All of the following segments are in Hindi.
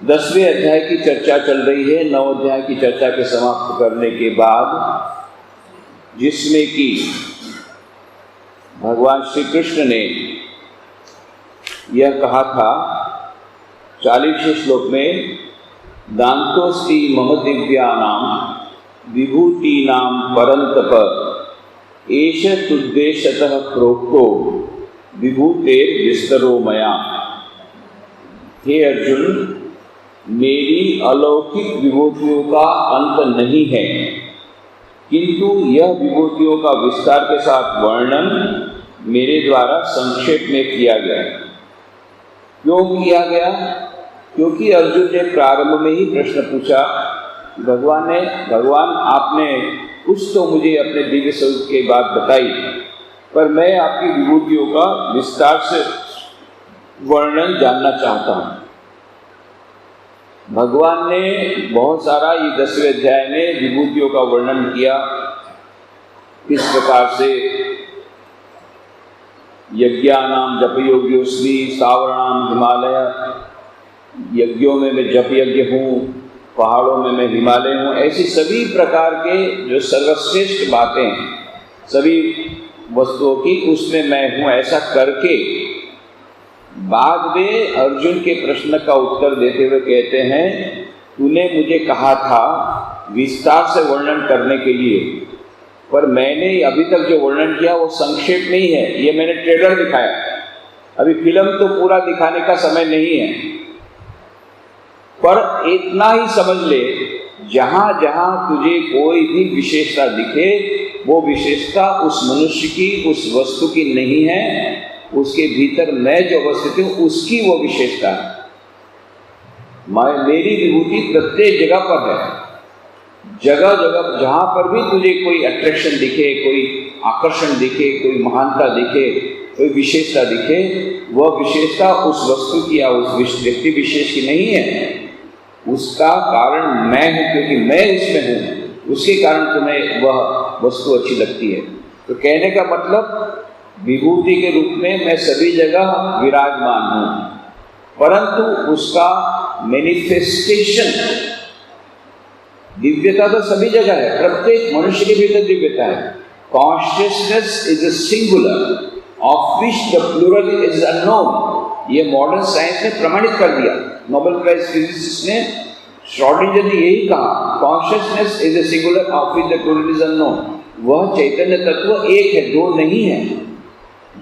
10वें अध्याय की चर्चा चल रही है। 9 अध्याय की चर्चा के समाप्त करने के बाद, जिसमें कि भगवान श्री कृष्ण ने यह कहा था 40वें श्लोक में, दान्तोस्ति मम दिव्यानां विभूतीनां परन्तप एष तुद्देशतः प्रोक्तो विभूतेर विस्तरो मया। हे अर्जुन, मेरी अलौकिक विभूतियों का अंत नहीं है, किंतु यह विभूतियों का विस्तार के साथ वर्णन मेरे द्वारा संक्षेप में किया गया। क्यों किया गया? क्योंकि अर्जुन ने प्रारंभ में ही प्रश्न पूछा, भगवान आपने कुछ तो मुझे अपने दिव्य स्वरूप की बात बताई, पर मैं आपकी विभूतियों का विस्तार से वर्णन जानना चाहता हूँ। भगवान ने बहुत सारा ये 10वें अध्याय में विभूतियों का वर्णन किया। किस प्रकार से यज्ञानाम जप योग्योस्मि सावरणाम हिमालय, यज्ञों में मैं जप यज्ञ हूँ, पहाड़ों में मैं हिमालय हूँ। ऐसी सभी प्रकार के जो सर्वश्रेष्ठ बातें हैं सभी वस्तुओं की, उसमें मैं हूँ, ऐसा करके बाद में अर्जुन के प्रश्न का उत्तर देते हुए कहते हैं, तूने मुझे कहा था विस्तार से वर्णन करने के लिए, पर मैंने अभी तक जो वर्णन किया वो संक्षेप में ही है। ये मैंने ट्रेलर दिखाया, अभी फिल्म तो पूरा दिखाने का समय नहीं है। पर इतना ही समझ ले, जहाँ जहाँ तुझे कोई भी विशेषता दिखे, वो विशेषता उस मनुष्य की, उस वस्तु की नहीं है, उसके भीतर मैं जो अवस्थित हूँ उसकी वो विशेषता है। मेरी विभूति प्रत्येक जगह पर है। जगह जगह जहाँ पर भी तुझे कोई अट्रैक्शन दिखे, कोई आकर्षण दिखे, कोई महानता दिखे, कोई विशेषता दिखे, वह विशेषता उस वस्तु की या उस व्यक्ति विशेष की नहीं है। उसका कारण मैं हूँ, क्योंकि मैं उसमें हूँ, उसके कारण तुम्हें वह वस्तु अच्छी लगती है। तो कहने का मतलब, विभूति के रूप में मैं सभी जगह विराजमान हूँ, परंतु उसका मैनिफेस्टेशन, दिव्यता तो सभी जगह है, प्रत्येक मनुष्य के भीतर दिव्यता है। Consciousness is a singular of which the plural is unknown. ये मॉडर्न साइंस ने प्रमाणित कर दिया। नोबेल प्राइज फिजिसिस्ट ने, श्रोडिंगर ने यही कहा, consciousness is a singular of which the plural is unknown. वह चैतन्य तत्व एक है, दो नहीं है।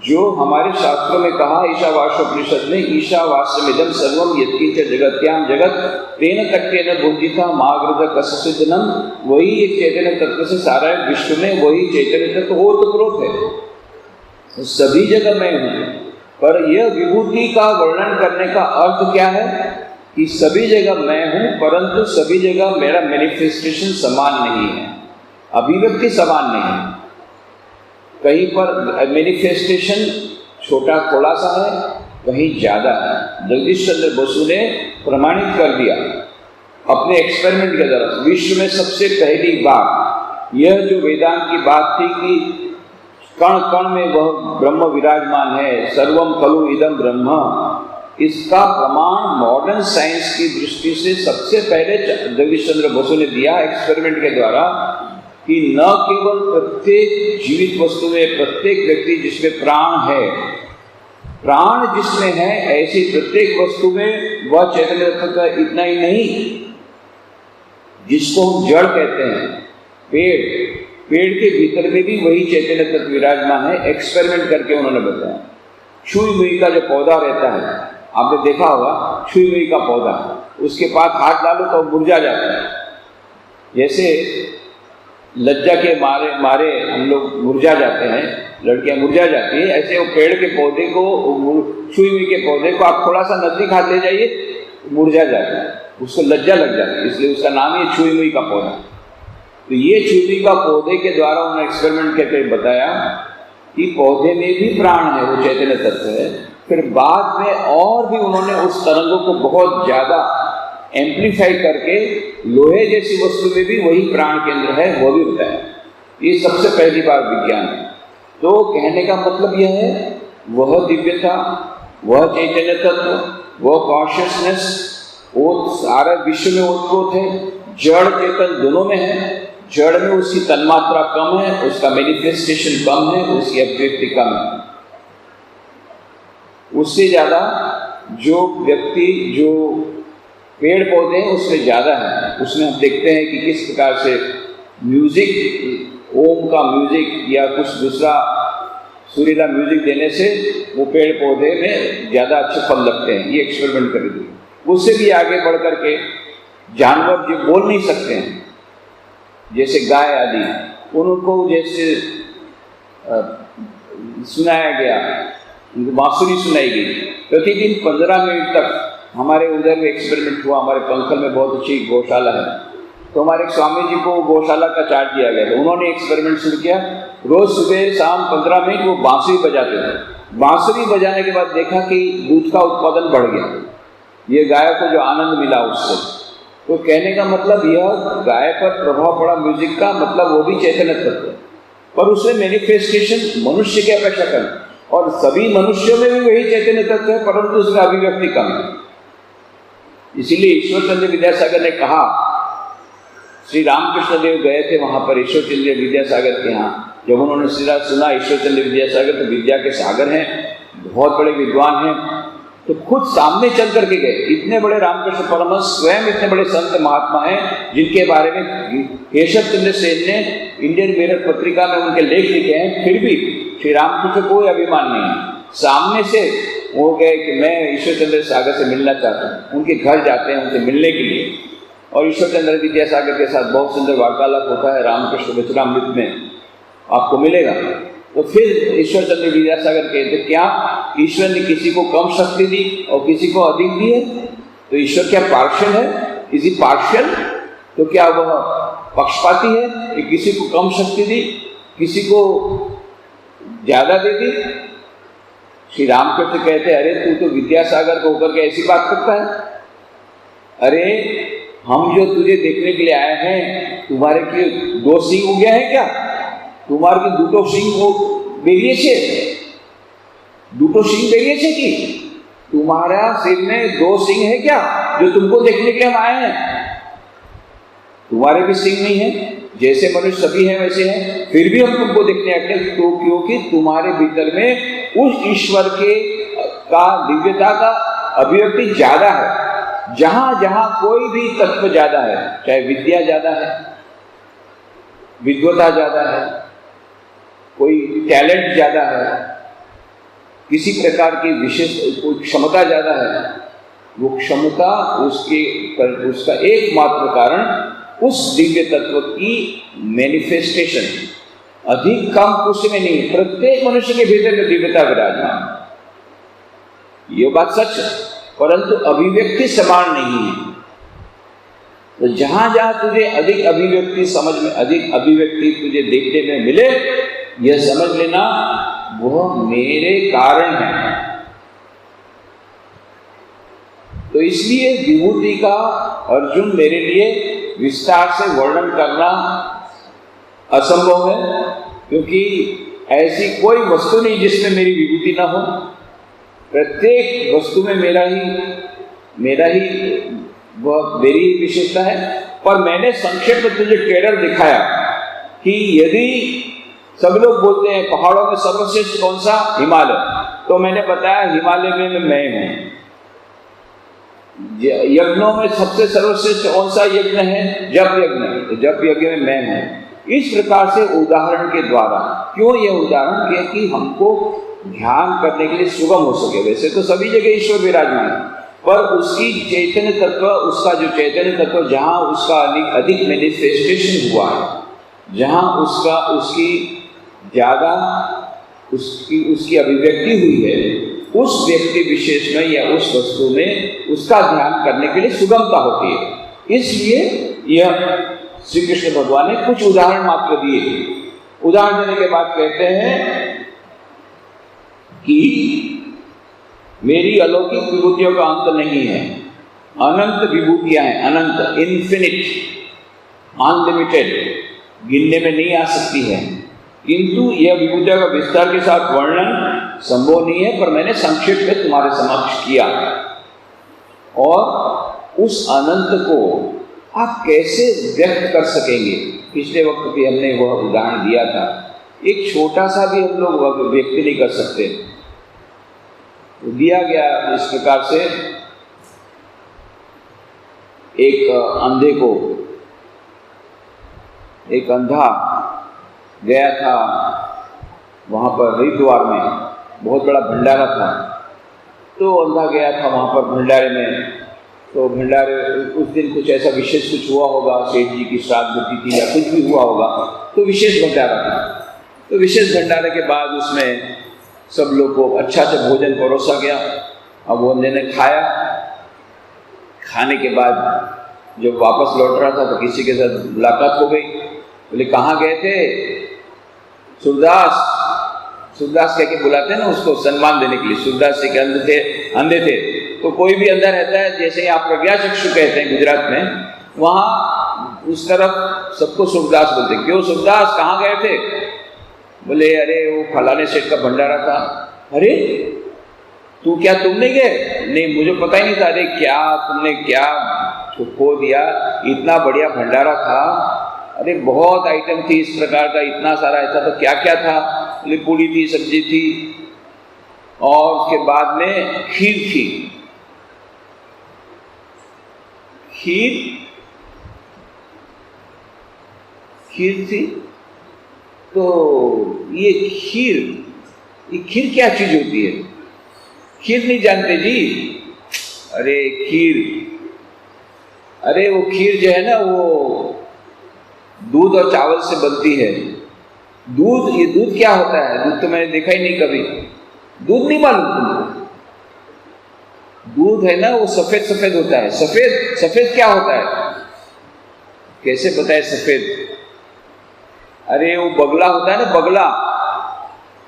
जो हमारे शास्त्रों में कहा, ईशावास्योपनिषद में, ईशावास्यमिदं सर्वम यत्किंच जगत्याम जगत तेन तक्केन बुद्धिता मागृत कससिद्धनम। वही एक चैतन्य तत्व से सारा विश्व में वही चैतन्य तत्व ओतप्रोत है, सभी जगह मैं हूँ। पर यह विभूति का वर्णन करने का अर्थ क्या है कि सभी जगह मैं हूँ, परंतु सभी जगह मेरा मैनिफेस्टेशन समान नहीं है, अभिव्यक्ति समान नहीं है। कहीं पर मैनिफेस्टेशन छोटा थोड़ा सा है, कहीं ज़्यादा है। जगदीश चंद्र बसु ने प्रमाणित कर दिया अपने एक्सपेरिमेंट के द्वारा। विश्व में सबसे पहली बार यह जो वेदांत की बात थी कि कण कण में वह ब्रह्म विराजमान है, सर्वम खलु इदम ब्रह्म, इसका प्रमाण मॉडर्न साइंस की दृष्टि से सबसे पहले जगदीश चंद्र बसु ने दिया एक्सपेरिमेंट के द्वारा, कि न केवल प्रत्येक जीवित वस्तु में, प्रत्येक व्यक्ति जिसमें प्राण है, प्राण जिसमें है, ऐसी प्रत्येक वस्तु में वह चैतन्य तत्व इतना ही नहीं, जिसको हम जड़ कहते हैं, पेड़ के भीतर में भी वही चैतन्य तत्व विराजमान है। एक्सपेरिमेंट करके उन्होंने बताया। छुई मुई का जो पौधा रहता है, आपने देखा होगा, छुई मुई का पौधा, उसके पास हाथ डालो तो मुरझा जाता है। जैसे लज्जा के मारे हम लोग मुरझा जाते हैं, लड़कियां मुरझा जाती है, ऐसे वो पेड़ के पौधे को, छुई हुई के पौधे को आप थोड़ा सा नजदीक हाथ ले जाइए, मुरझा जाता है, उसको लज्जा लग जाती है, इसलिए उसका नाम है छुई हुई का पौधा। तो ये छुई हुई का पौधे के द्वारा उन्होंने एक्सपेरिमेंट करके बताया कि पौधे में भी प्राण है, वो चैतन्य तत्व है। फिर बाद में और भी उन्होंने उस तरंगों को बहुत ज़्यादा एम्पलीफाई करके लोहे जैसी वस्तु में भी वही प्राण केंद्र है, वो भी बताया। ये सबसे पहली बार विज्ञान है। तो कहने का मतलब यह है, वह दिव्यता, वह चैतन्य तत्व, वह कॉन्शियसनेस, ओत सारे विश्व में ओतप्रोत है, जड़ चेतन दोनों में है। जड़ में उसकी तन्मात्रा कम है, उसका मैनिफेस्टेशन कम है, उसकी अभिव्यक्ति कम है। उससे ज्यादा जो व्यक्ति जो पेड़ पौधे हैं उसमें ज्यादा है। उसमें हम देखते हैं कि किस प्रकार से म्यूजिक, ओम का म्यूजिक या कुछ दूसरा सुरीला म्यूजिक देने से वो पेड़ पौधे में ज्यादा अच्छे फल लगते हैं। ये एक्सपेरिमेंट करेंगे। उससे भी आगे बढ़ करके जानवर जो बोल नहीं सकते हैं, जैसे गाय आदि, उनको जैसे सुनाया गया, उनको बांसुरी सुनाई गई। प्रतिदिन 15 मिनट तक हमारे उधर में एक्सपेरिमेंट हुआ। हमारे पंखल में बहुत अच्छी गौशाला है, तो हमारे एक स्वामी जी को गौशाला का चार्ज दिया गया था। उन्होंने एक्सपेरिमेंट शुरू किया। रोज सुबह शाम 15 मिनट वो बांसुरी बजाते थे। बांसुरी बजाने के बाद देखा कि दूध का उत्पादन बढ़ गया। ये गाय को जो आनंद मिला उससे, तो कहने का मतलब यह गाय पर प्रभाव पड़ा म्यूजिक का, मतलब वो भी चैतन्य तत्व, पर उसमें मैनिफेस्टेशन मनुष्य की अपेक्षा कम, और सभी मनुष्यों में भी वही चैतन्य तत्व है, परंतु उसमें अभिव्यक्ति कम है। इसीलिए ईश्वर चंद्र विद्यासागर ने कहा, श्री रामकृष्ण देव गए थे वहां पर ईश्वर चंद्र विद्यासागर के यहाँ। जब उन्होंने सीधा सुना ईश्वर चंद्र विद्यासागर तो विद्या के सागर हैं, बहुत बड़े विद्वान हैं, तो खुद सामने चल करके गए। इतने बड़े रामकृष्ण परमहंस स्वयं इतने बड़े संत महात्मा हैं, जिनके बारे में केशव चंद्र सेन ने इंडियन मिरर पत्रिका में उनके लेख लिखे हैं, फिर भी श्री रामकृष्ण कोई अभिमान नहीं है। सामने से वो गए कि मैं ईश्वर चंद्र सागर से मिलना चाहता हूँ। उनके घर जाते हैं उनसे मिलने के लिए, और ईश्वर चंद्र विद्यासागर के साथ बहुत सुंदर वार्तालाप होता है। रामकृष्ण वचनामृत में आपको मिलेगा। तो फिर ईश्वर चंद्र विद्यासागर कहते, क्या ईश्वर ने किसी को कम शक्ति दी और किसी को अधिक दी है? तो ईश्वर क्या पार्शियल है? Is he partial? तो क्या वह पक्षपाती है कि किसी को कम शक्ति दी, किसी को ज्यादा दे दी? श्री रामकृष्ण कहते, अरे तू तो विद्यासागर को होकर के ऐसी बात करता है। अरे हम जो तुझे देखने के लिए आए हैं, तुम्हारे के 2 सिंह हो गया है क्या? तुम्हारे के 2 सिंह वो बेरिए छे, 2 सिंह बेरिए छे कि तुम्हारा सिर में 2 सिंह है क्या, जो तुमको देखने के लिए हम आए हैं? तुम्हारे भी सिंह नहीं है, जैसे मनुष्य सभी हैं वैसे हैं, फिर भी हम तुमको देखने आते हैं। तो क्योंकि तुम्हारे भीतर में उस ईश्वर के का दिव्यता का अभिव्यक्ति ज्यादा है। जहां जहां कोई भी तत्व ज्यादा है, चाहे विद्या ज्यादा है, विद्वता ज्यादा है, कोई टैलेंट ज्यादा है, किसी प्रकार की विशेष कोई क्षमता ज्यादा है, वो क्षमता उसका एकमात्र कारण उस दिव्य तत्व की मैनिफेस्टेशन, अधिक कम कुछ में नहीं। प्रत्येक मनुष्य के भीतर में दिव्यता विराजमान, ये बात सच है, परंतु अभिव्यक्ति समान नहीं है। तो जहां जहां तुझे अधिक अभिव्यक्ति समझ में, अधिक अभिव्यक्ति तुझे देखने में मिले, यह समझ लेना वह मेरे कारण है। तो इसलिए विभूति का अर्जुन मेरे लिए विस्तार से वर्णन करना असंभव है, क्योंकि ऐसी कोई वस्तु नहीं जिसमें मेरी विभूति ना हो। प्रत्येक वस्तु में मेरा ही वह मेरी विशेषता है। पर मैंने संक्षेप में तुझे ट्रेलर दिखाया कि यदि सब लोग बोलते हैं पहाड़ों में सर्वश्रेष्ठ कौन सा, हिमालय, तो मैंने बताया हिमालय में मैं हूं। यज्ञों में सबसे सर्वश्रेष्ठ कौन सा यज्ञ है, जप यज्ञ, तो जप यज्ञ में मैं हूं। इस प्रकार से उदाहरण के द्वारा, क्यों यह उदाहरण किया कि हमको ध्यान करने के लिए सुगम हो सके। वैसे तो सभी जगह ईश्वर विराजमान है, पर उसकी चैतन्य तत्व, उसका जो चैतन्य तत्व जहाँ उसका अधिक मैनिफेस्टेशन हुआ है, जहाँ उसकी ज्यादा उसकी अभिव्यक्ति हुई है, उस व्यक्ति विशेष में या उस वस्तु में उसका ध्यान करने के लिए सुगमता होती है। इसलिए यह श्री कृष्ण भगवान ने कुछ उदाहरण मात्र दिए। उदाहरण देने के बाद कहते हैं कि मेरी अलौकिक विभूतियों का अंत नहीं है, अनंत विभूतियां हैं, अनंत, इन्फिनिट, अनलिमिटेड, गिनने में नहीं आ सकती है। किंतु यह विभूतियों का विस्तार के साथ वर्णन संभव नहीं है, पर मैंने संक्षेप में तुम्हारे समक्ष किया। और उस अनंत को आप कैसे व्यक्त कर सकेंगे? पिछले वक्त भी हमने वह उदाहरण दिया था, एक छोटा सा भी हम लोग व्यक्त नहीं कर सकते। तो दिया गया इस प्रकार से, एक अंधे को, एक अंधा गया था वहाँ पर हरिद्वार में, बहुत बड़ा भंडारा था। तो अंधा गया था वहाँ पर भंडारे में, तो भंडारे उस दिन कुछ ऐसा विशेष कुछ हुआ होगा, सेठ जी की श्राद्ध तिथि या कुछ भी हुआ होगा, तो विशेष भंडारा था। तो विशेष भंडारे के बाद उसमें सब लोग को अच्छा से भोजन परोसा गया। अब वो अंधे ने खाया, खाने के बाद जब वापस लौट रहा था तो किसी के साथ मुलाकात हो गई। बोले कहाँ गए थे? सूरदास, सूरदास कह के बुलाते हैं ना उसको सम्मान देने के लिए। सूरदास जी के अंधे थे। तो कोई भी अंधा रहता है, जैसे आप प्रज्ञाचक्षु कहते हैं गुजरात में, वहाँ उस तरफ सबको सूरदास बोलते हैं। क्यों सूरदास, कहाँ गए थे? बोले अरे वो फलाने सेठ का भंडारा था। अरे तू क्या, तुम नहीं गए? नहीं, मुझे पता ही नहीं था। अरे क्या तुमने क्या खो दिया, इतना बढ़िया भंडारा था। अरे बहुत आइटम थी इस प्रकार का, इतना सारा ऐसा। तो क्या क्या था? बोले पूड़ी थी, सब्जी थी, और उसके बाद में खीर थी। खीर थी। तो ये खीर क्या चीज होती है? खीर नहीं जानते जी? अरे खीर, अरे वो खीर जो है ना, वो दूध और चावल से बनती है। ये दूध क्या होता है? दूध तो मैंने देखा ही नहीं कभी। दूध नहीं मालूम तुमको? दूध है ना, वो सफेद सफेद होता है। सफेद क्या होता है? कैसे पता है सफेद? अरे वो बगला होता है ना,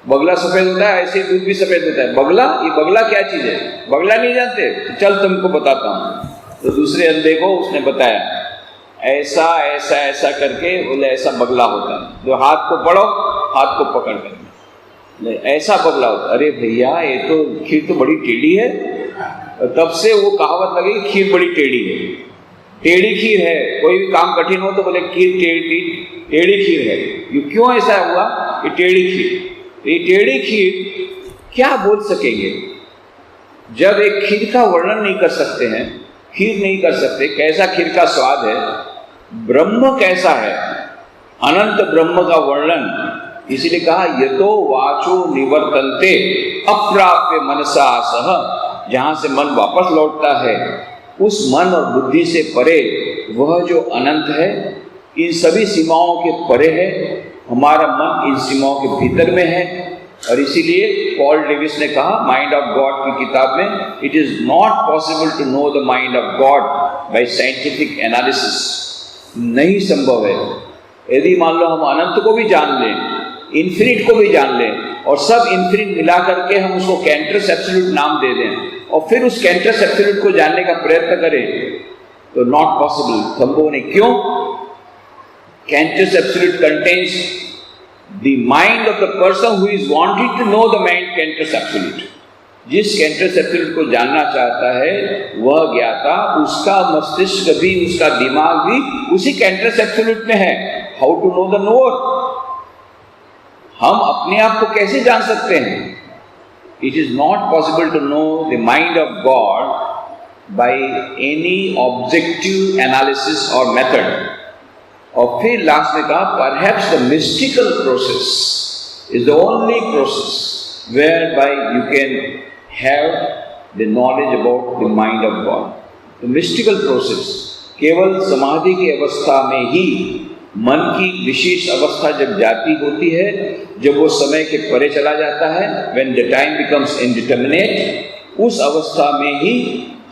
बगला सफेद होता है, ऐसे दूध भी सफेद होता है। बगला, ये बगला क्या चीज है? बगला नहीं जानते? चल तुमको बताता हूँ। तो दूसरे अंधे को उसने बताया, ऐसा ऐसा ऐसा करके, बोले ऐसा बगला होता है। जो हाथ को पढ़ो, हाथ को पकड़ कर, ऐसा बगला होता। अरे भैया, ये तो खीर तो बड़ी टेढ़ी है। तब से वो कहावत लगी, खीर बड़ी टेढ़ी है, टेढ़ी खीर है। कोई भी काम कठिन हो तो बोले खीर टेढ़ी खीर है। ये क्यों ऐसा हुआ? ये टेढ़ी खीर। ये टेढ़ी खीर क्या बोल सकेंगे जब एक खीर का वर्णन नहीं कर सकते हैं? खीर नहीं कर सकते, कैसा खीर का स्वाद है, ब्रह्म कैसा है, अनंत ब्रह्म का वर्णन। इसीलिए कहा यतो वाचो निवर्तन्ते अप्राप्य मनसा सह, जहां से मन वापस लौटता है, उस मन और बुद्धि से परे वह जो अनंत है, इन सभी सीमाओं के परे है। हमारा मन इन सीमाओं के भीतर में है। और इसीलिए पॉल डेविस ने कहा माइंड ऑफ गॉड की किताब में, it is not possible to know the mind of God by scientific analysis. नहीं संभव है। यदि मान लो हम अनंत को भी जान लें, इन्फिनिट को भी जान लें, और सब इन्फिनिट मिला करके हम उसको कैंटरस एब्सोल्यूट नाम दे दें, और फिर उस कैंटरस एब्सोल्यूट को जानने का प्रयत्न करें, तो नॉट पॉसिबल, संभव नहीं। क्यों? कैंटरस absolute contains the mind of the person who is wanted to know the mind कैंटरस एब्सोल्यूट। जिस कैंटरस एब्सोल्यूट को जानना चाहता है वह ज्ञाता, उसका मस्तिष्क भी, उसका दिमाग भी उसी कैंटरस एब्सोल्यूट में है। How to know the knower? हम अपने आप को कैसे जान सकते हैं? It is not possible to know the mind of God by any objective analysis or method. और फिर लास्ट में कहा perhaps the mystical process is the only process whereby you can have the knowledge about the mind of God. The mystical process, केवल समाधि की अवस्था में ही मन की विशेष अवस्था जब जाती होती है, जब वो समय के परे चला जाता है, when the time becomes indeterminate, उस अवस्था में ही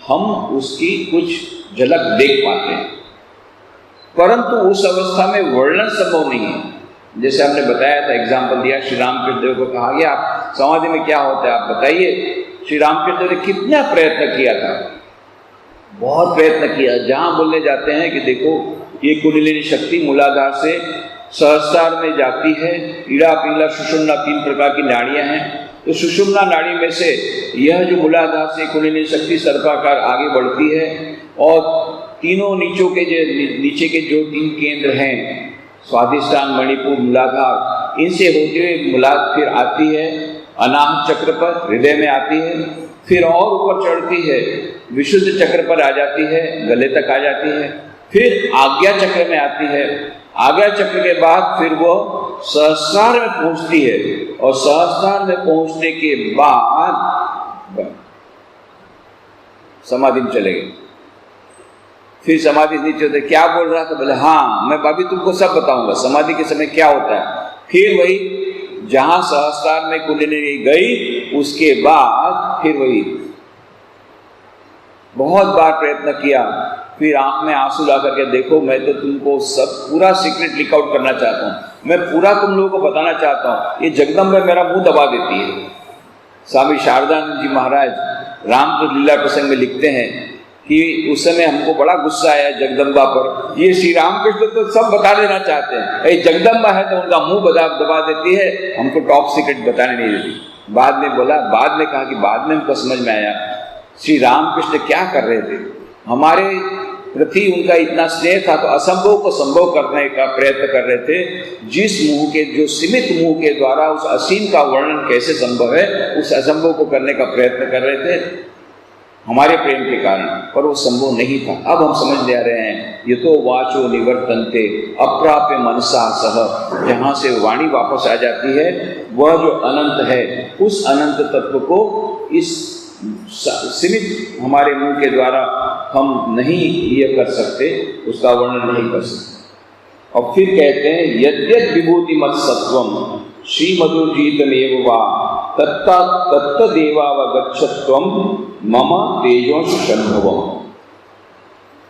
हम उसकी कुछ झलक देख पाते हैं। परंतु उस अवस्था में वर्णन संभव नहीं है। जैसे हमने बताया था, एग्जाम्पल दिया, श्री रामकृष्ण देव को कहा गया आप समाधि में क्या होता है आप बताइए। श्री रामकृष्ण देव ने कितना प्रयत्न किया था, बहुत प्रयत्न किया। जहाँ बोलने जाते हैं कि देखो ये कुंडलिनी शक्ति मूलाधार से सहस्रार में जाती है, ईड़ा पिंगला सुषुम्ना 3 प्रकार की नाड़ियां हैं। तो सुषुम्ना नाड़ी में से यह जो मूलाधार से कुंडलिनी शक्ति सर्पाकार आगे बढ़ती है, और तीनों नीचे के जो 3 केंद्र हैं, स्वाधिष्ठान, मणिपुर, मूलाधार, इनसे होते हुए मूलाधार फिर आती है अनाहत चक्र पर, हृदय में आती है, फिर और ऊपर चढ़ती है विशुद्ध चक्र पर आ जाती है, गले तक आ जाती है, फिर आज्ञा चक्र में आती है। आज्ञा चक्र के बाद फिर वो सहस्रार में पहुंचती है और सहस्रार में पहुंचने के बाद समाधि में चले गए। फिर समाधि नीचे होते, क्या बोल रहा था? बोले हाँ, मैं अभी तुमको सब बताऊंगा समाधि के समय क्या होता है। फिर वही जहां सहस्रार में कुंडलिनी गई, उसके बाद फिर वही बहुत बार प्रयत्न किया, फिर आंख में आंसू ला करके, देखो मैं तो तुमको सब पूरा सीक्रेट लीक आउट करना चाहता हूँ, मैं पूरा तुम लोगों को बताना चाहता हूँ। ये जगदम्बा मेरा मुंह दबा देती है। स्वामी शारदानंद जी महाराज रामकृष्ण लीला प्रसंग में लिखते हैं कि उस समय हमको बड़ा गुस्सा आया जगदम्बा पर। ये श्री रामकृष्ण तो सब बता देना चाहते हैं, ये जगदम्बा है तो उनका मुंह दबा देती है, हमको टॉप सीक्रेट बताने नहीं देती। बाद में बोला, बाद में कहा कि बाद में हमको समझ में आया श्री रामकृष्ण क्या कर रहे थे। हमारे प्रति उनका इतना स्नेह था तो असंभव को संभव करने का प्रयत्न कर रहे थे। जिस मुंह के, जो सीमित मुंह के द्वारा उस असीम का वर्णन कैसे संभव है, उस असंभव को करने का प्रयत्न कर रहे थे हमारे प्रेम के कारण, पर वो संभव नहीं था। अब हम समझ ले आ रहे हैं, ये तो वाचो निवर्तन्ते अप्राप्य मनसा सह, जहाँ से वाणी वापस आ जाती है, वह जो अनंत है, उस अनंत तत्व को इस सीमित हमारे मुंह के द्वारा हम नहीं ये कर सकते, उसका वर्णन नहीं कर सकते। और फिर कहते हैं, यद्यद् विभूति मत सत्वम श्रीमधुजीतमेव वा तत्तदेवावगच्छत्वं मम तेजोंश संभवम्।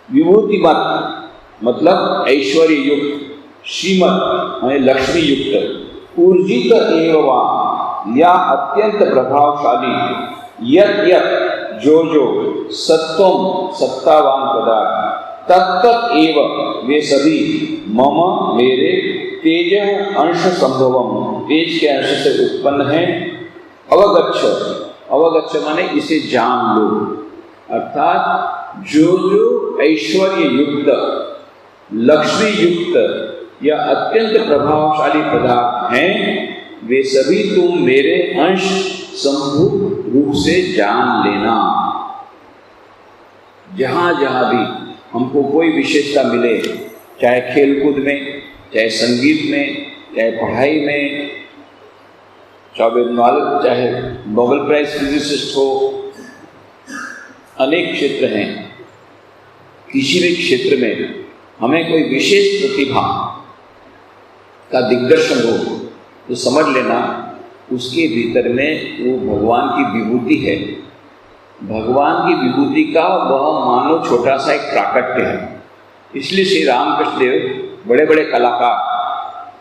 विभूति मत मतलब ऐश्वर्य युक्त, श्रीमत माने लक्ष्मी युक्त, ऊर्जित एव वा या अत्यंत प्रभावशाली, यत् यत् जो सत्वम सत्तावान पदार्थ, तत्त एव वे सभी मम मेरे तेज अंश संभवम, तेज के अंश से उत्पन्न है। अवगच्छ, अवगच्छ माने इसे जान लो, अर्थात जो ऐश्वर्य युक्त, लक्ष्मी युक्त या अत्यंत प्रभावशाली पदार्थ हैं, वे सभी तुम मेरे अंश संभूत रूप से जान लेना। जहां जहां भी हमको कोई विशेषता मिले, चाहे खेलकूद में, चाहे संगीत में, चाहे पढ़ाई में, चाहे नोबेल प्राइज फिजिसिस्ट हो, अनेक क्षेत्र हैं। किसी भी क्षेत्र में हमें कोई विशेष प्रतिभा का दिग्दर्शन हो तो समझ लेना उसके भीतर में वो भगवान की विभूति है। भगवान की विभूति का वह मानो छोटा सा एक प्राकट्य है। इसलिए श्री रामकृष्ण देव बड़े बड़े कलाकार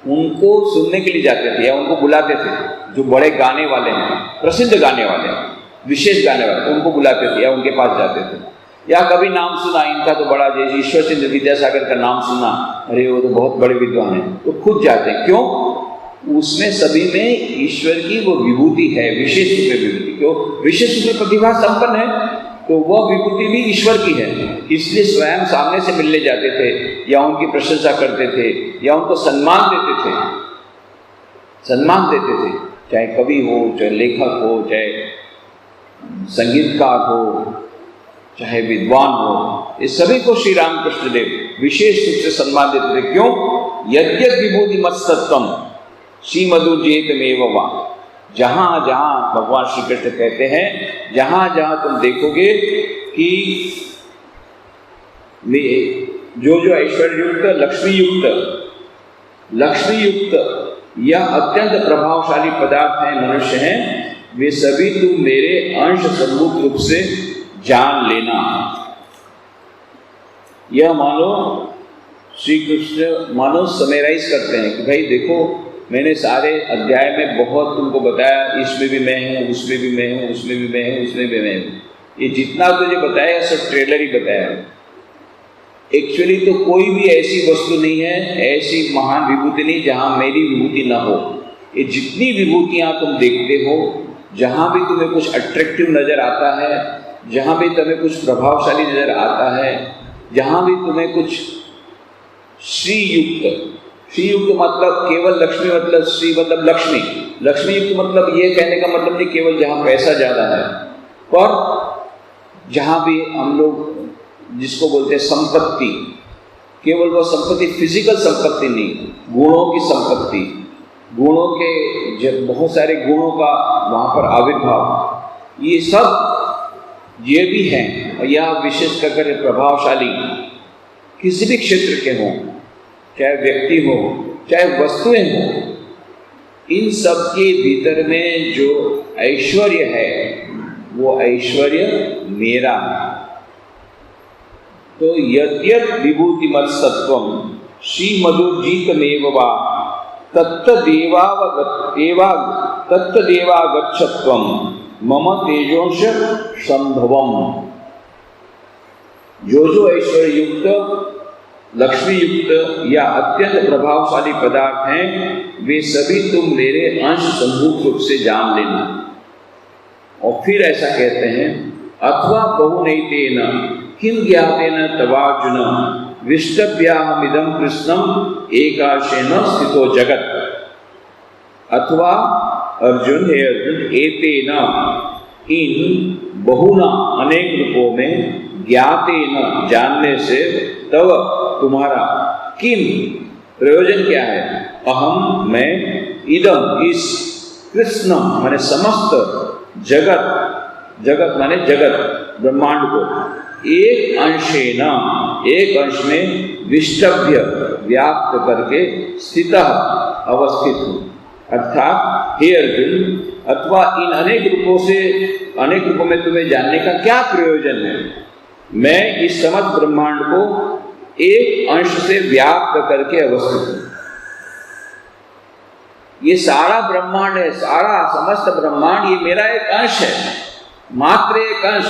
उनको सुनने के लिए जाते थे या उनको बुलाते थे, जो बड़े गाने वाले हैं, प्रसिद्ध गाने वाले हैं, विशेष गाने वाले, उनको बुलाते थे या उनके पास जाते थे। या कभी नाम सुना इनका तो बड़ा, जैसे ईश्वर चंद्र विद्यासागर का नाम सुना, अरे वो तो बहुत बड़े विद्वान हैं, तो खुद जाते हैं। क्यों? उसमें सभी में ईश्वर की वो विभूति है, विशेष रूप में विभूति। क्यों? विशेष रूप में प्रतिभा संपन्न है तो वह विभूति भी ईश्वर की है। इसलिए स्वयं सामने से मिलने जाते थे या उनकी प्रशंसा करते थे या उनको सम्मान देते थे, सम्मान देते थे, चाहे कवि हो, चाहे लेखक हो, चाहे संगीतकार हो, चाहे विद्वान हो, ये सभी को श्री रामकृष्ण देव विशेष रूप से सम्मान देते थे। क्यों? यद्यद् विभूति मत सत्वम श्रीमधुजीतमेव वा, जहाँ जहाँ भगवान श्री कृष्ण कहते हैं, जहाँ जहाँ तुम देखोगे कि जो ऐश्वर्य युक्त, लक्ष्मी युक्त या अत्यंत प्रभावशाली पदार्थ हैं, मनुष्य हैं, वे सभी तुम मेरे अंश संभूत रूप से जान लेना। यह मानो श्री कृष्ण मानो समराइज करते हैं कि भाई देखो, मैंने सारे अध्याय में बहुत तुमको बताया, इसमें भी मैं हूँ, उसमें भी मैं हूँ, उसमें भी मैं हूँ, उसमें भी मैं हूँ। ये जितना तुझे बताया सब ट्रेलर ही बताया। एक्चुअली तो कोई भी ऐसी वस्तु नहीं है, ऐसी महान विभूति नहीं जहाँ मेरी विभूति ना हो। ये जितनी विभूतियाँ तुम देखते हो, जहाँ भी तुम्हें कुछ अट्रैक्टिव नजर आता है, जहाँ भी तुम्हें कुछ प्रभावशाली नजर आता है, जहाँ भी तुम्हें कुछ श्री युक्त मतलब केवल लक्ष्मी, मतलब श्री मतलब लक्ष्मी, लक्ष्मी युक्त मतलब ये कहने का मतलब नहीं केवल जहाँ पैसा ज़्यादा है, पर जहाँ भी हम लोग जिसको बोलते हैं संपत्ति, केवल वो संपत्ति फिजिकल संपत्ति नहीं, गुणों की संपत्ति, गुणों के बहुत सारे गुणों का वहाँ पर आविर्भाव, ये सब ये भी हैं। और यह विशेष कर प्रभावशाली किसी भी क्षेत्र के हों, चाहे व्यक्ति हो चाहे वस्तुएं हो, इन सब के भीतर में जो ऐश्वर्य है वो ऐश्वर्य मेरा है। तो यद्यत् विभूतिमत्सत्वं श्रीमधुर्जीतमेव वा तत्तदेवागच्छत्वं मम तेजोंश संभवम। जो ऐश्वर्य युक्त, लक्ष्मी युक्त या अत्यंत प्रभावशाली पदार्थ हैं, वे सभी तुम मेरे अंश संभूत रूप से जान लेना। और फिर ऐसा कहते हैं, अथवा बहुनैतेन किं ज्ञातेन तवार्जुन विष्टभ्याहमिदं कृष्णम एकाशेन स्थितो जगत। अथवा अर्जुन, हे अर्जुन, एतेन इन बहुना अनेक रूपों में, ज्ञातेन जानने से, तव तुम्हारा, किम प्रयोजन क्या है, अहम मैं, इदम इस, कृष्णम माने समस्त, जगत, जगत माने जगत ब्रह्मांड को, एक अंशेन एक अंश में, विष्टभ्य व्याप्त करके, स्थितः अवस्थित हूँ। अर्थात हे अर्जुन, अथवा इन अनेक रूपों से, अनेक रूपों में तुम्हें जानने का क्या प्रयोजन है। मैं इस समस्त ब्रह्मांड को एक अंश से व्याप्त करके अवस्थित हूँ। ये सारा ब्रह्मांड है, सारा समस्त ब्रह्मांड ये मेरा एक अंश है, मात्र एक अंश।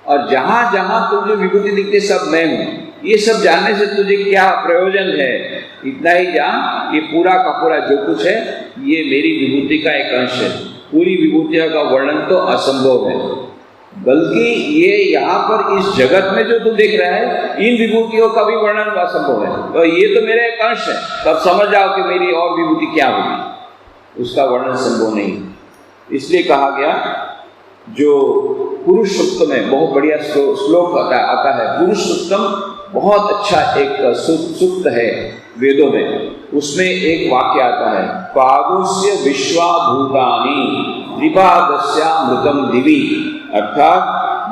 और जहां जहां तुझे विभूति दिखते सब मैं हूं। ये सब जानने से तुझे क्या प्रयोजन है, इतना ही जान, ये पूरा का पूरा जो कुछ है ये मेरी विभूति का एक अंश है। पूरी विभूतियों का वर्णन तो असंभव है, बल्कि ये यहाँ पर इस जगत में जो तू देख रहा है, इन विभूतियों का भी वर्णन असंभव है। तो ये तो मेरा एक अंश है, तब समझ जाओ कि मेरी और विभूति क्या होगी, उसका वर्णन संभव नहीं। इसलिए कहा गया, जो पुरुष सूक्त में बहुत बढ़िया श्लोक आता है, पुरुष सूक्तम बहुत अच्छा एक सूक्त है वेदों में, उसमें एक वाक्य आता है, पादोस्य विश्वाभूतानि त्रिपादस्यामृतम दिवि। अर्थात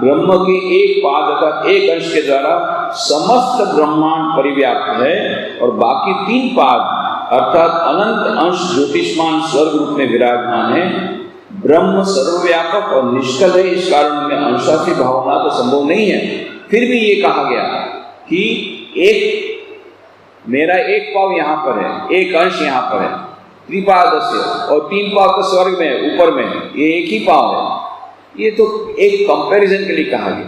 ब्रह्म के एक पाद का एक अंश के द्वारा समस्त ब्रह्मांड परिव्याप्त है, और बाकी तीन पाद अर्थात अनंत अंश ज्योतिष्मान स्वर्ग रूप में विराजमान है। ब्रह्म सर्वव्यापक और निष्कल है, इस कारण में अंशासी भावना तो संभव नहीं है। फिर भी ये कहा गया कि एक मेरा एक पाव यहाँ पर है, एक अंश यहाँ पर है, त्रिपादस्य, और तीन पाव तो स्वर्ग में है, ऊपर में है, ये एक ही पाव है। ये तो एक कंपैरिजन के लिए कहा गया,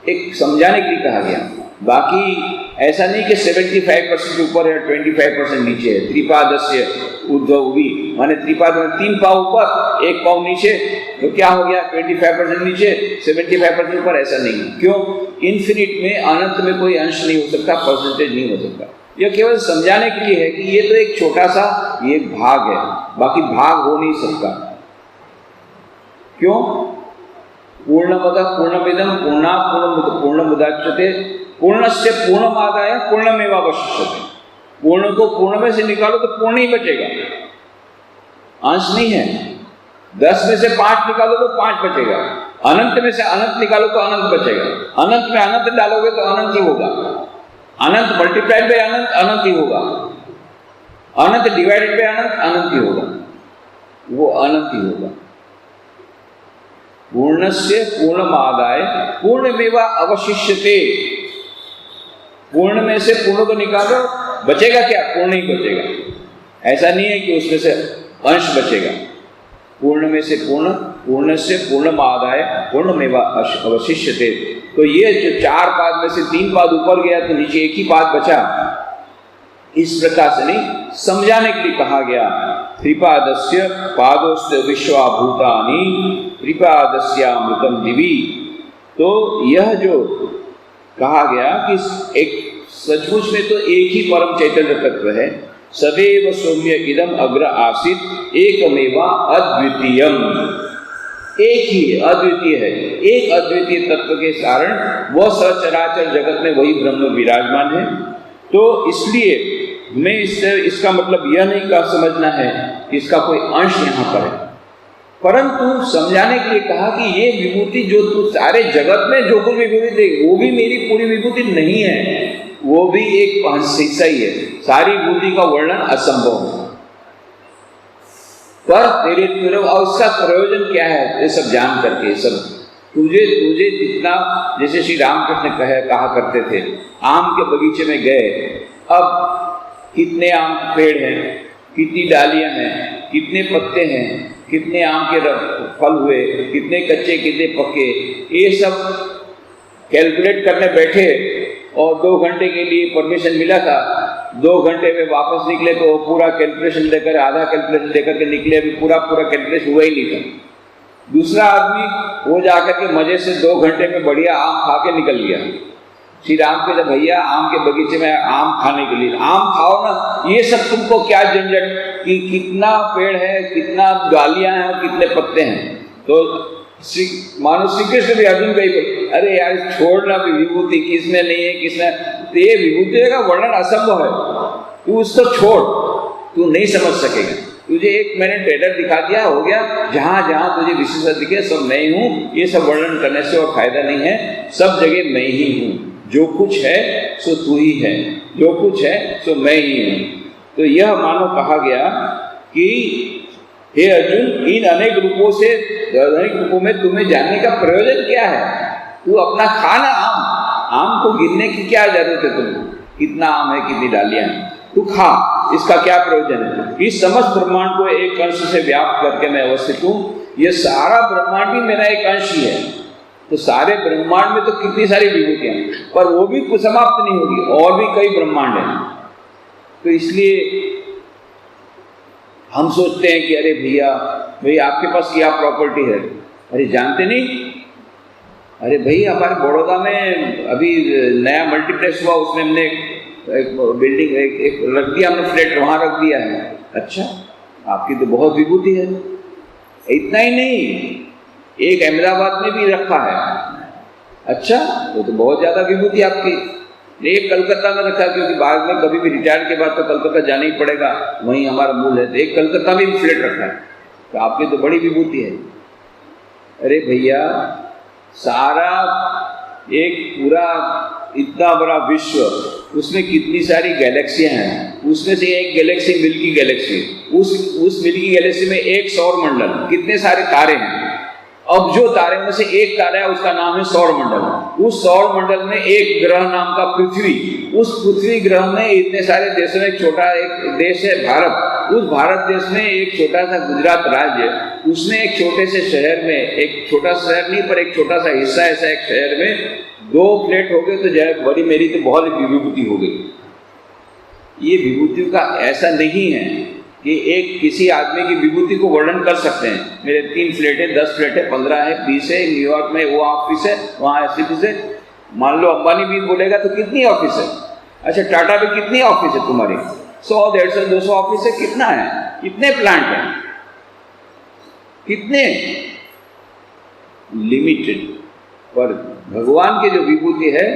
एक समझाने के लिए कहा गया। बाकी ऐसा नहीं कि 75% ऊपर है, 25% नीचे है। त्रिपादस्य उद्भवी माने त्रिपाद में तीन पाव ऊपर एक पाव नीचे, तो क्या हो गया, 25% नीचे 75% ऊपर, ऐसा नहीं। क्यों? इन्फिनिट में, अनंत में कोई अंश नहीं हो सकता, परसेंटेज नहीं हो सकता। यह केवल समझाने के लिए है कि ये तो एक छोटा सा ये भाग है, बाकी भाग हो नहीं सकता। क्यों? पूर्णमदः पूर्णमिदं पूर्णात् पूर्णमुदच्यते पूर्णस्य पूर्णमादाय पूर्णमेवावशिष्यते। पूर्ण को पूर्ण में से निकालो तो पूर्ण ही बचेगा, अंश नहीं है। 10 में से 5 निकालो तो 5 बचेगा, अनंत में से अनंत निकालो तो अनंत बचेगा। अनंत में अनंत डालोगे तो अनंत ही होगा, अनंत मल्टीप्लाइड बाय अनंत अनंत ही होगा, अनंत डिवाइडेड बाय अनंत अनंत ही होगा, वो अनंत ही होगा। पूर्णस्य पूर्णमादाय पूर्णमेवा अवशिष्यते। पूर्ण में से पूर्ण को निकालो, बचेगा क्या? पूर्ण ही बचेगा। ऐसा नहीं है कि उसमें से अंश बचेगा। पूर्ण में से पूर्ण, पूर्ण से पूर्णमादाय पूर्णमेवा अवशिष्यते। तो ये जो 4 पाद में से 3 पाद ऊपर गया तो नीचे एक ही पाद बचा, इस प्रकार से नहीं, समझाने के लिए कहा गया। त्रिपादस्य पादोस्य विश्वाभूतानि त्रिपादस्यामृतम दिवि। तो यह जो कहा गया कि एक सचमुच में तो एक ही परम चैतन्य तत्व है, सदैव सौम्य इदम अग्र आसीत एकमेवा अद्वितीयम, एक ही अद्वितीय है, एक अद्वितीय तत्व के कारण वह सचराचर जगत में वही ब्रह्म विराजमान है। तो इसलिए हमें इसका मतलब यह नहीं कहा समझना है कि इसका कोई अंश यहाँ पर है, परंतु समझाने के लिए कहा कि ये विभूति जो तू सारे जगत में जो कुछ विभूति देख वो भी मेरी पूरी विभूति नहीं है, वो भी एक हिस्सा ही है, सारी विभूति का वर्णन असंभव है। पर तेरे और उसका प्रयोजन क्या है ये सब जान करके, सब तुझे जितना, जैसे श्री रामकृष्ण कहा करते थे, आम के बगीचे में गए, अब कितने आम पेड़ हैं, कितनी डालियां हैं, कितने पत्ते हैं, कितने आम के फल हुए, कितने कच्चे कितने पके, ये सब कैलकुलेट करने बैठे और 2 घंटे के लिए परमिशन मिला था। 2 घंटे में वापस निकले तो पूरा कैलकुलेशन लेकर, आधा कैलकुलेशन लेकर के निकले, अभी पूरा कैलकुलेशन हुआ ही नहीं था। दूसरा आदमी वो जाकर के मजे से 2 घंटे में बढ़िया आम खा के निकल गया। श्री राम कहते भैया आम के बगीचे में आम खाने के लिए, आम खाओ ना, ये सब तुमको क्या झंझट कि कितना पेड़ है, कितना डालियां हैं और कितने पत्ते हैं। तो मानो श्री कृष्ण भी अर्जुन कही, अरे यार छोड़ना भी, विभूति किसमें नहीं है किसमें, तो ये विभूति का वर्णन असंभव है, तू उसको छोड़, तू नहीं समझ सकेगा। तुझे 1 मैंने ट्रेलर दिखा दिया, हो गया, जहां जहां तुझे विशेषता दिखे सब मैं हूँ, ये सब वर्णन करने से और फायदा नहीं है, सब जगह मैं ही हूँ, जो कुछ है सो तू ही है, जो कुछ है सो मैं ही हूँ। तो यह मानो कहा गया कि हे अर्जुन, इन अनेक रूपों में तुम्हें जानने का प्रयोजन क्या है? तू अपना खाना आम को गिनने की क्या जरूरत है? तुमको कितना आम है, कितनी डालियां हैं, तू खा, इसका क्या प्रयोजन है? इस समस्त ब्रह्मांड को एक अंश से व्याप्त करके मैं अवस्थित हूँ, ये सारा ब्रह्मांड भी मेरा एक अंश ही है। तो सारे ब्रह्मांड में तो कितनी सारी विभूतियां, पर वो भी समाप्त नहीं होगी, और भी कई ब्रह्मांड हैं। तो इसलिए हम सोचते हैं कि अरे भैया आपके पास क्या प्रॉपर्टी है, अरे जानते नहीं, अरे भाई हमारे बड़ौदा में अभी नया मल्टीप्लेक्स हुआ, उसमें हमने एक बिल्डिंग एक रख दिया, हमने फ्लैट वहां रख दिया है। अच्छा, आपकी तो बहुत विभूति है। इतना ही नहीं, एक अहमदाबाद में भी रखा है। अच्छा, वो तो बहुत ज्यादा विभूति आपकी। एक कलकत्ता में रखा, क्योंकि बाद में कभी भी रिटायर के बाद तो कलकत्ता जाना ही पड़ेगा, वहीं हमारा मूल है। तो एक कलकत्ता में भी फ्लैट रखा है, तो आपकी तो बड़ी विभूति है। अरे भैया, सारा एक पूरा इतना बड़ा विश्व, उसमें कितनी सारी गैलेक्सियां हैं, उसमें से एक गैलेक्सी मिल्की गैलेक्सी, उस मिल्की गैलेक्सी में एक सौर मंडल, कितने सारे तारे हैं, अब जो तारे में से एक तारा है उसका नाम है सौर मंडल। उस सौर मंडल में एक ग्रह नाम का पृथ्वी, उस पृथ्वी ग्रह में इतने सारे देशों में छोटा एक देश है भारत, उस भारत देश में एक छोटा सा गुजरात राज्य, उसमें एक छोटे से शहर में, एक छोटा शहर नहीं पर एक छोटा सा हिस्सा, ऐसा एक शहर में 2 फ्लैट हो गए तो जय बड़ी मेरी तो बहुत विभूति हो गई। ये विभूति का ऐसा नहीं है कि एक किसी आदमी की विभूति को वर्णन कर सकते हैं। मेरे 3 फ्लैट है, 10 फ्लैट है, 15 है, 20 है, न्यूयॉर्क में वो ऑफिस है, वहाँ ऐसी ऑफिस है। मान लो अंबानी भी बोलेगा तो कितनी ऑफिस है? अच्छा, टाटा भी कितनी ऑफिस है तुम्हारी? 100, 150, 200 ऑफिस है, कितना है, कितने प्लांट हैं, कितने? लिमिटेड। पर भगवान की जो विभूति है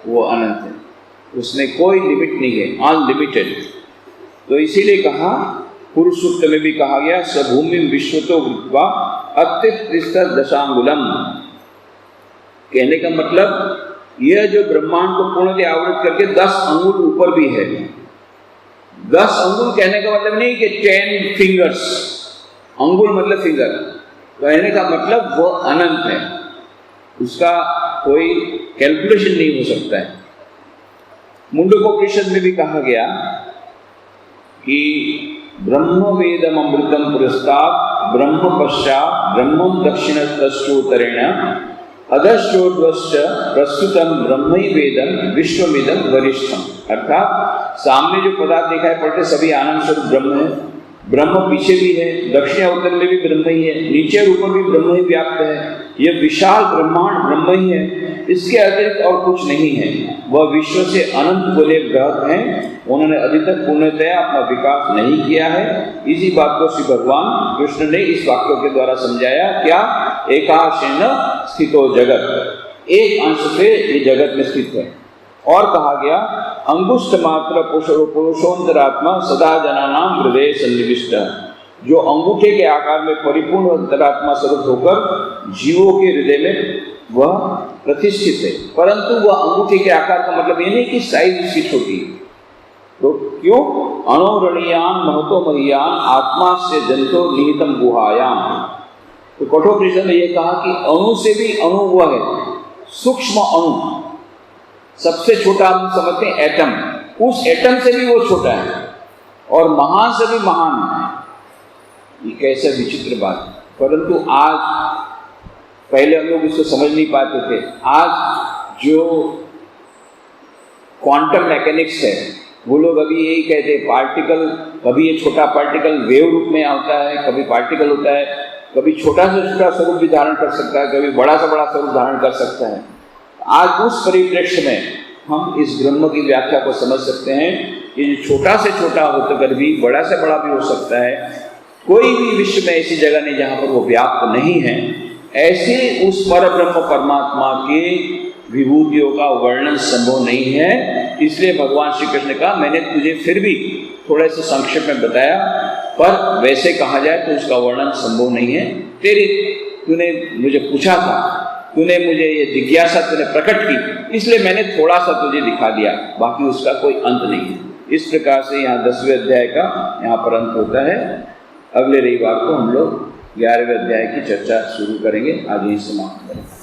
वो अनंत है, उसमें कोई लिमिट नहीं है, अनलिमिटेड। तो इसीलिए कहा, पुरुष सूक्त में भी कहा गया, सभूमि विश्वतो वृत्वा अत्युत्कृष्ट दशांगुलम। कहने का मतलब यह जो ब्रह्मांड को पूर्णतः आवृत करके 10 अंगुल ऊपर भी है। 10 अंगुल कहने का मतलब नहीं कि 10 फिंगर्स, अंगुल मतलब फिंगर, कहने का मतलब वो अनंत है, उसका कोई कैलकुलेशन नहीं हो सकता है। मुंडकोपनिषद में भी कहा गया कि ब्रह्म वेदम अमृतम पुरस्तात् ब्रह्म पश्चात् ब्रह्मं दक्षिणतश्चोत्तरेण अधश्चोर्ध्वश्च प्रस्तुतम ब्रह्मैव वेदम विश्वमिदं वरिष्ठम। अर्थात सामने जो पदार्थ दिखाई पड़ते सभी आनंद स्वरूप ब्रह्म है, ब्रह्म पीछे भी है, दक्षिण उत्तर में भी ब्रह्म ही है, नीचे और ऊपर भी ब्रह्म ही व्याप्त है। यह विशाल ब्रह्मांड ब्रह्म ही है, इसके अतिरिक्त और कुछ नहीं है। वह विश्व से अनंत बोले ग्रह हैं, उन्होंने अभी तक पूर्णतया अपना विकास नहीं किया है। इसी बात को श्री भगवान कृष्ण ने इस वाक्यों के द्वारा समझाया। क्या? एकाशेन स्थितो जगत, एक अंश से ये जगत में स्थित है। और कहा गया अंगुष्ठ मात्र पुरुषोंतरात्मा सदा जनानाम हृदय सन्निविष्ट, जो अंगूठे के आकार में परिपूर्ण अंतरात्मा स्वरूप होकर जीवों के हृदय में वह प्रतिष्ठित है। परंतु वह अंगूठे के आकार का मतलब ये नहीं कि साइज उसकी छोटी है। तो क्यों? अणोरणीयान महतो महियान आत्मा से जंतो निहितम गुहायाम। तो कठोपनिषद ने यह कहा कि अणु से भी अणु वह है, सूक्ष्म अणु, सबसे छोटा हम समझते हैं एटम, उस एटम से भी वो छोटा है और महान से भी महान है। ये कैसा विचित्र बात है। परंतु आज, पहले हम लोग इसको समझ नहीं पाते थे, आज जो क्वांटम मैकेनिक्स है वो लोग अभी यही कहते हैं पार्टिकल, कभी ये छोटा पार्टिकल वेव रूप में आता है, कभी पार्टिकल होता है, कभी छोटा से छोटा स्वरूप भी धारण कर सकता है, कभी बड़ा से बड़ा स्वरूप धारण कर सकता है। आज उस परिप्रेक्ष्य में हम इस ब्रह्म की व्याख्या को समझ सकते हैं कि जो छोटा से छोटा होकर भी बड़ा से बड़ा भी हो सकता है। कोई भी विश्व में ऐसी जगह नहीं जहाँ पर वो व्याप्त नहीं है। ऐसे उस पर ब्रह्म परमात्मा के विभूतियों का वर्णन संभव नहीं है। इसलिए भगवान श्री कृष्ण ने कहा मैंने तुझे फिर भी थोड़े से संक्षेप में बताया, पर वैसे कहा जाए तो उसका वर्णन संभव नहीं है। तूने मुझे पूछा था, तूने मुझे ये जिज्ञासा तूने प्रकट की, इसलिए मैंने थोड़ा सा तुझे दिखा दिया, बाकी उसका कोई अंत नहीं है। इस प्रकार से यहाँ 10वें अध्याय का यहाँ पर अंत होता है। अगले रविवार को हम लोग 11वें अध्याय की चर्चा शुरू करेंगे। आज यही समाप्त करेंगे।